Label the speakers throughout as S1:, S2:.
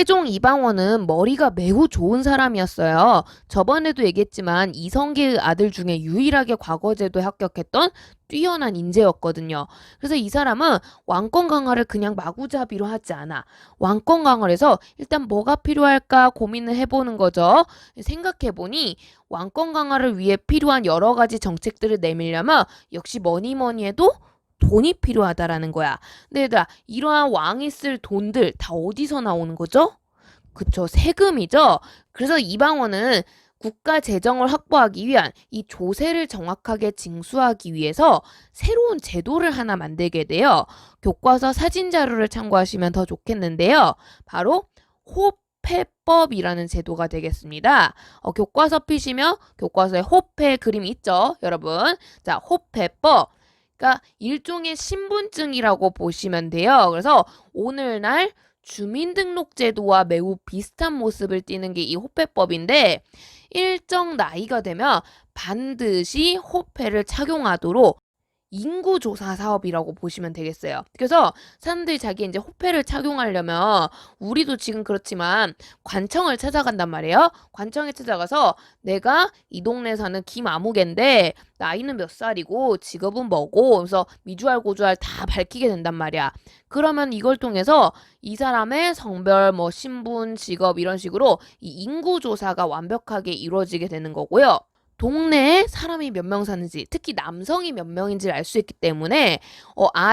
S1: 세종 이방원은 머리가 매우 좋은 사람이었어요. 저번에도 얘기했지만 이성계의 아들 중에 유일하게 과거제도에 합격했던 뛰어난 인재였거든요. 그래서 이 사람은 왕권 강화를 그냥 마구잡이로 하지 않아. 왕권 강화를 해서 일단 뭐가 필요할까 고민을 해보는 거죠. 생각해보니 왕권 강화를 위해 필요한 여러 가지 정책들을 내밀려면 역시 뭐니 뭐니 해도 돈이 필요하다라는 거야. 근데 얘들아, 이러한 왕이 쓸 돈들 다 어디서 나오는 거죠? 그쵸, 세금이죠. 그래서 이방원은 국가 재정을 확보하기 위한 이 조세를 정확하게 징수하기 위해서 새로운 제도를 하나 만들게 돼요. 교과서 사진 자료를 참고하시면 더 좋겠는데요. 바로 호패법이라는 제도가 되겠습니다. 교과서 피시면 교과서에 호패 그림 있죠, 여러분. 자, 호패법. 그러니까 일종의 신분증이라고 보시면 돼요. 그래서 오늘날 주민등록제도와 매우 비슷한 모습을 띠는 게 이 호패법인데, 일정 나이가 되면 반드시 호패를 착용하도록 인구조사 사업이라고 보시면 되겠어요. 그래서 사람들이 자기 이제 호패를 착용하려면 우리도 지금 그렇지만 관청을 찾아간단 말이에요. 관청에 찾아가서 내가 이 동네 사는 김아무개인데 나이는 몇 살이고 직업은 뭐고, 그래서 미주알 고주알 다 밝히게 된단 말이야. 그러면 이걸 통해서 이 사람의 성별, 뭐 신분, 직업 이런 식으로 이 인구조사가 완벽하게 이루어지게 되는 거고요. 동네에 사람이 몇 명 사는지, 특히 남성이 몇 명인지를 알 수 있기 때문에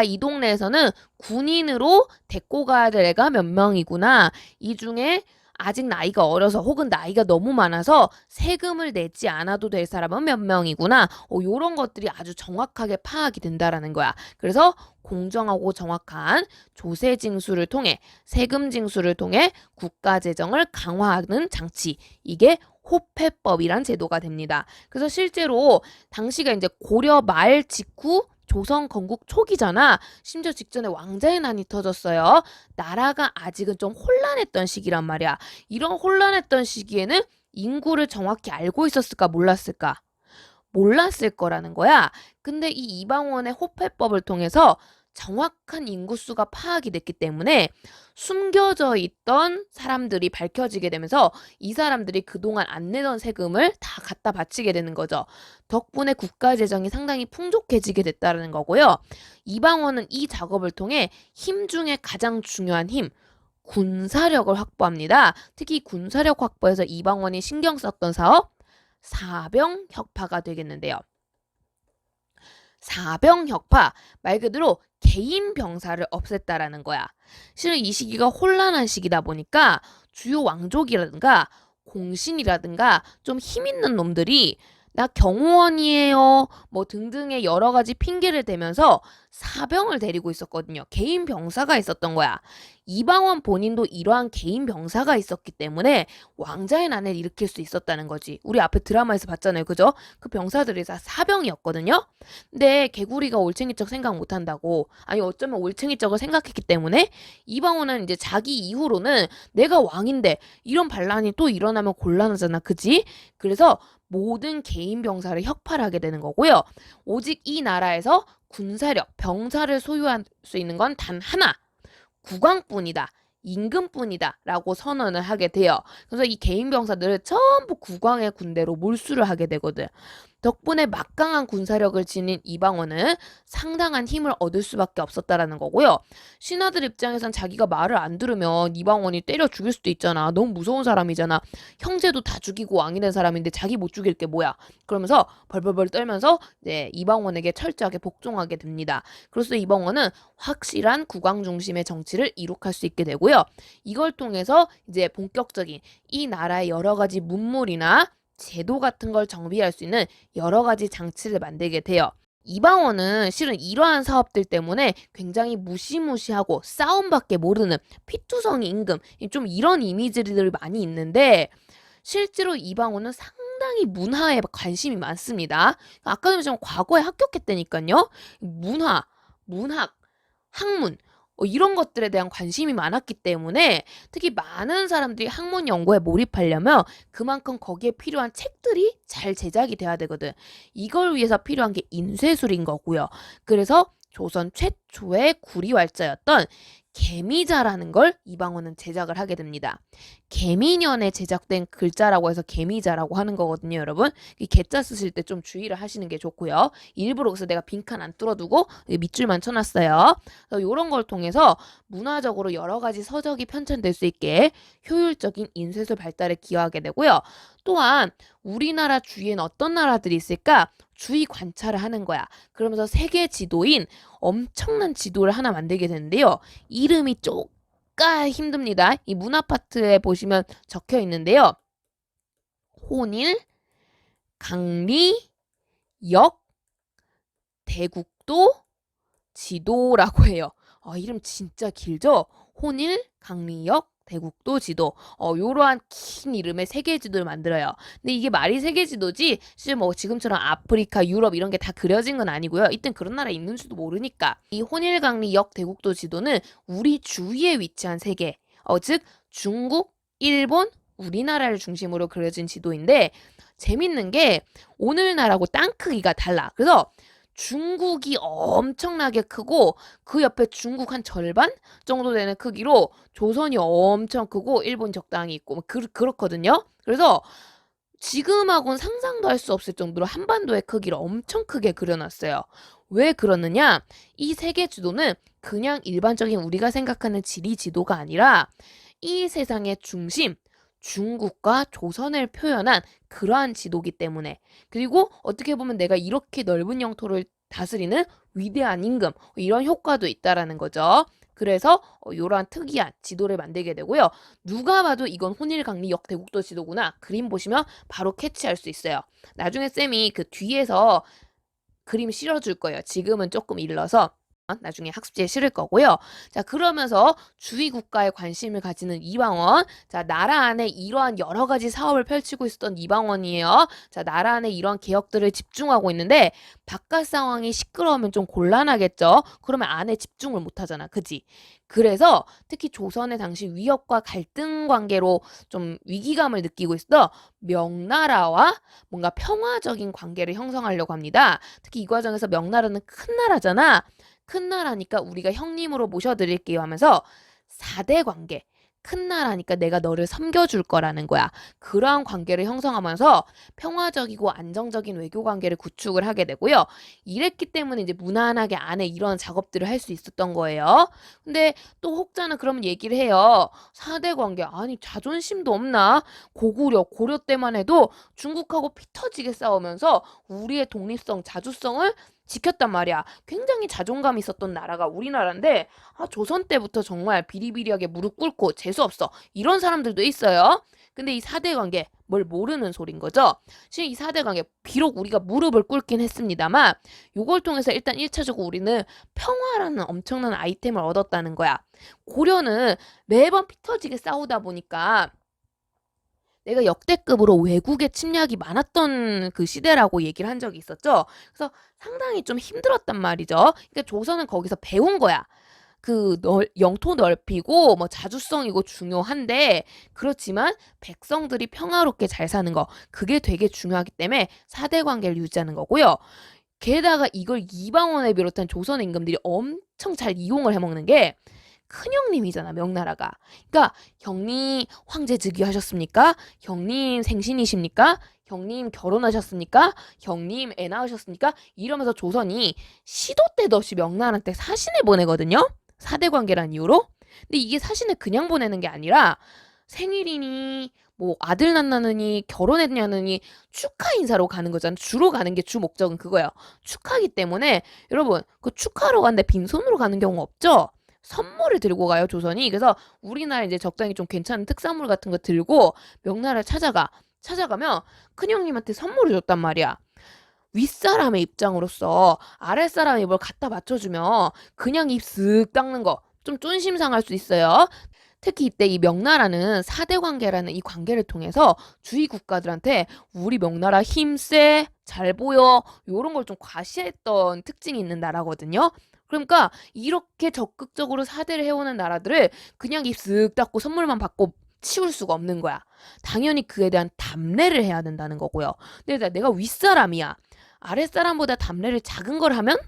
S1: 이 동네에서는 군인으로 데리고 가야 될 애가 몇 명이구나. 이 중에 아직 나이가 어려서 혹은 나이가 너무 많아서 세금을 내지 않아도 될 사람은 몇 명이구나. 요런 것들이 아주 정확하게 파악이 된다라는 거야. 그래서 공정하고 정확한 조세 징수를 통해, 세금 징수를 통해 국가 재정을 강화하는 장치. 이게 호패법이란 제도가 됩니다. 그래서 실제로 당시가 이제 고려 말 직후 조선 건국 초기잖아. 심지어 직전에 왕자의 난이 터졌어요. 나라가 아직은 좀 혼란했던 시기란 말이야. 이런 혼란했던 시기에는 인구를 정확히 알고 있었을까 몰랐을까? 몰랐을 거라는 거야. 근데 이 이방원의 호패법을 통해서 정확한 인구수가 파악이 됐기 때문에 숨겨져 있던 사람들이 밝혀지게 되면서 이 사람들이 그동안 안 내던 세금을 다 갖다 바치게 되는 거죠. 덕분에 국가 재정이 상당히 풍족해지게 됐다는 거고요. 이방원은 이 작업을 통해 힘 중에 가장 중요한 힘, 군사력을 확보합니다. 특히 군사력 확보에서 이방원이 신경 썼던 사업, 사병혁파가 되겠는데요. 사병혁파, 말 그대로 개인 병사를 없앴다라는 거야. 실은 이 시기가 혼란한 시기다 보니까 주요 왕족이라든가 공신이라든가 좀 힘 있는 놈들이 나 경호원이에요 뭐 등등의 여러 가지 핑계를 대면서 사병을 데리고 있었거든요. 개인 병사가 있었던 거야. 이방원 본인도 이러한 개인 병사가 있었기 때문에 왕자의 난을 일으킬 수 있었다는 거지. 우리 앞에 드라마에서 봤잖아요, 그죠? 그 병사들이 다 사병이었거든요. 근데 개구리가 올챙이 척 생각 못한다고, 아니 어쩌면 올챙이 척을 생각했기 때문에 이방원은 이제 자기 이후로는 내가 왕인데 이런 반란이 또 일어나면 곤란하잖아, 그지? 그래서 모든 개인 병사를 혁파를 하게 되는 거고요. 오직 이 나라에서 군사력, 병사를 소유할 수 있는 건 단 하나, 국왕뿐이다. 임금뿐이다 라고 선언을 하게 돼요. 그래서 이 개인 병사들을 전부 국왕의 군대로 몰수를 하게 되거든. 덕분에 막강한 군사력을 지닌 이방원은 상당한 힘을 얻을 수밖에 없었다라는 거고요. 신하들 입장에선 자기가 말을 안 들으면 이방원이 때려 죽일 수도 있잖아. 너무 무서운 사람이잖아. 형제도 다 죽이고 왕이 된 사람인데 자기 못 죽일 게 뭐야. 그러면서 벌벌벌 떨면서 이제 이방원에게 철저하게 복종하게 됩니다. 그래서 이방원은 확실한 국왕 중심의 정치를 이룩할 수 있게 되고요. 이걸 통해서 이제 본격적인 이 나라의 여러 가지 문물이나 제도 같은 걸 정비할 수 있는 여러 가지 장치를 만들게 돼요. 이방원은 실은 이러한 사업들 때문에 굉장히 무시무시하고 싸움밖에 모르는 피투성이 임금, 좀 이런 이미지들이 많이 있는데 실제로 이방원은 상당히 문화에 관심이 많습니다. 아까도 말했지만 과거에 합격했다니까요. 문학, 학문 이런 것들에 대한 관심이 많았기 때문에 특히 많은 사람들이 학문 연구에 몰입하려면 그만큼 거기에 필요한 책들이 잘 제작이 돼야 되거든. 이걸 위해서 필요한 게 인쇄술인 거고요. 그래서 조선 최초의 구리왈자였던 개미자라는 걸 이방원은 제작을 하게 됩니다. 개미년에 제작된 글자라고 해서 개미자라고 하는 거거든요, 여러분. 이 개자 쓰실 때 좀 주의를 하시는 게 좋고요. 일부러 그래서 내가 빈칸 안 뚫어두고 밑줄만 쳐놨어요. 이런 걸 통해서 문화적으로 여러 가지 서적이 편찬될 수 있게 효율적인 인쇄술 발달에 기여하게 되고요. 또한 우리나라 주위엔 어떤 나라들이 있을까? 주의 관찰을 하는 거야. 그러면서 세계 지도인 엄청난 지도를 하나 만들게 되는데요. 이름이 조금 힘듭니다. 이 문화 파트에 보시면 적혀 있는데요. 혼일, 강리, 역, 대국도, 지도라고 해요. 이름 진짜 길죠? 혼일, 강리역, 대국도 지도. 요러한 긴 이름의 세계 지도를 만들어요. 근데 이게 말이 세계 지도지, 실제 뭐 지금처럼 아프리카, 유럽 이런 게 다 그려진 건 아니고요. 이땐 그런 나라 있는지도 모르니까. 이 혼일, 강리역, 대국도 지도는 우리 주위에 위치한 세계, 즉 중국, 일본, 우리나라를 중심으로 그려진 지도인데 재밌는 게 오늘날하고 땅 크기가 달라. 그래서 중국이 엄청나게 크고 그 옆에 중국 한 절반 정도 되는 크기로 조선이 엄청 크고 일본 적당히 있고 그렇거든요. 그래서 지금하고는 상상도 할 수 없을 정도로 한반도의 크기를 엄청 크게 그려놨어요. 왜 그러느냐? 이 세계 지도는 그냥 일반적인 우리가 생각하는 지리 지도가 아니라 이 세상의 중심, 중국과 조선을 표현한 그러한 지도기 때문에, 그리고 어떻게 보면 내가 이렇게 넓은 영토를 다스리는 위대한 임금, 이런 효과도 있다라는 거죠. 그래서 이러한 특이한 지도를 만들게 되고요. 누가 봐도 이건 혼일강리 역대국도 지도구나. 그림 보시면 바로 캐치할 수 있어요. 나중에 쌤이 그 뒤에서 그림 실어줄 거예요. 지금은 조금 일러서 나중에 학습지에 실을 거고요. 자, 그러면서 주위 국가에 관심을 가지는 이방원. 자, 나라 안에 이러한 여러 가지 사업을 펼치고 있었던 이방원이에요. 자, 나라 안에 이러한 개혁들을 집중하고 있는데 바깥 상황이 시끄러우면 좀 곤란하겠죠. 그러면 안에 집중을 못 하잖아. 그지? 그래서 특히 조선의 당시 위협과 갈등 관계로 좀 위기감을 느끼고 있어 명나라와 뭔가 평화적인 관계를 형성하려고 합니다. 특히 이 과정에서 명나라는 큰 나라잖아. 큰 나라니까 우리가 형님으로 모셔드릴게요 하면서 4대 관계, 큰 나라니까 내가 너를 섬겨줄 거라는 거야. 그러한 관계를 형성하면서 평화적이고 안정적인 외교 관계를 구축을 하게 되고요. 이랬기 때문에 이제 무난하게 안에 이런 작업들을 할 수 있었던 거예요. 근데 또 혹자는 그러면 얘기를 해요. 4대 관계, 아니 자존심도 없나? 고려 때만 해도 중국하고 피 터지게 싸우면서 우리의 독립성, 자주성을 지켰단 말이야. 굉장히 자존감 있었던 나라가 우리나라인데 조선 때부터 정말 비리비리하게 무릎 꿇고 재수없어. 이런 사람들도 있어요. 근데 이 4대 관계 뭘 모르는 소린 거죠. 지금 이 4대 관계 비록 우리가 무릎을 꿇긴 했습니다만 요걸 통해서 일단 1차적으로 우리는 평화라는 엄청난 아이템을 얻었다는 거야. 고려는 매번 피 터지게 싸우다 보니까 내가 역대급으로 외국의 침략이 많았던 그 시대라고 얘기를 한 적이 있었죠. 그래서 상당히 좀 힘들었단 말이죠. 그러니까 조선은 거기서 배운 거야. 영토 넓히고 뭐 자주성이고 중요한데 그렇지만 백성들이 평화롭게 잘 사는 거 그게 되게 중요하기 때문에 4대 관계를 유지하는 거고요. 게다가 이걸 이방원을 비롯한 조선의 임금들이 엄청 잘 이용을 해먹는 게 큰형님이잖아, 명나라가. 그러니까 형님 황제 즉위하셨습니까? 형님 생신이십니까? 형님 결혼하셨습니까? 형님 애 낳으셨습니까? 이러면서 조선이 시도 때도 없이 명나라한테 사신을 보내거든요. 4대 관계란 이유로. 근데 이게 사신을 그냥 보내는 게 아니라 생일이니 뭐 아들 낳느니 결혼했냐느니 축하 인사로 가는 거잖아. 주로 가는 게 주 목적은 그거예요. 축하기 때문에 여러분 그 축하로 갔는데 빈손으로 가는 경우 없죠? 선물을 들고 가요, 조선이. 그래서 우리나라 이제 적당히 좀 괜찮은 특산물 같은 거 들고 명나라를 찾아가면 큰형님한테 선물을 줬단 말이야. 윗사람의 입장으로서 아랫사람의 입을 갖다 맞춰주면 그냥 입 쓱 닦는 거 좀 쫀심 상할 수 있어요. 특히 이때 이 명나라는 4대 관계라는 이 관계를 통해서 주위 국가들한테 우리 명나라 힘세, 잘 보여 요런 걸 좀 과시했던 특징이 있는 나라거든요. 그러니까 이렇게 적극적으로 4대를 해오는 나라들을 그냥 입 쓱 닫고 선물만 받고 치울 수가 없는 거야. 당연히 그에 대한 답례를 해야 된다는 거고요. 근데 내가 윗사람이야. 아랫사람보다 답례를 작은 걸 하면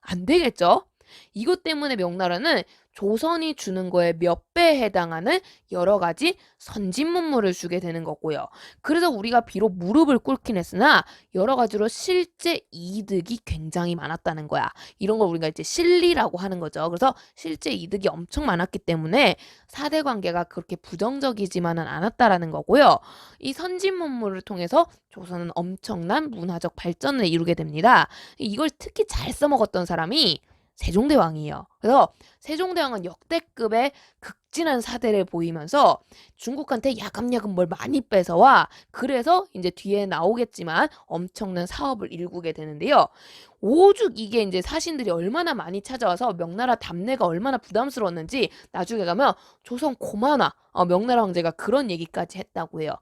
S1: 안 되겠죠? 이것 때문에 명나라는 조선이 주는 거에 몇 배에 해당하는 여러 가지 선진 문물을 주게 되는 거고요. 그래서 우리가 비록 무릎을 꿇긴 했으나 여러 가지로 실제 이득이 굉장히 많았다는 거야. 이런 걸 우리가 이제 실리라고 하는 거죠. 그래서 실제 이득이 엄청 많았기 때문에 사대 관계가 그렇게 부정적이지만은 않았다라는 거고요. 이 선진 문물을 통해서 조선은 엄청난 문화적 발전을 이루게 됩니다. 이걸 특히 잘 써먹었던 사람이 세종대왕이에요. 그래서 세종대왕은 역대급의 극진한 사대를 보이면서 중국한테 야금야금 뭘 많이 뺏어와. 그래서 이제 뒤에 나오겠지만 엄청난 사업을 일구게 되는데요. 오죽 이게 이제 사신들이 얼마나 많이 찾아와서 명나라 답례가 얼마나 부담스러웠는지 나중에 가면 조선 고만와 명나라 황제가 그런 얘기까지 했다고 해요.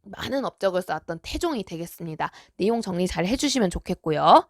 S1: 많은 업적을 쌓았던 태종이 되겠습니다. 내용 정리 잘 해주시면 좋겠고요.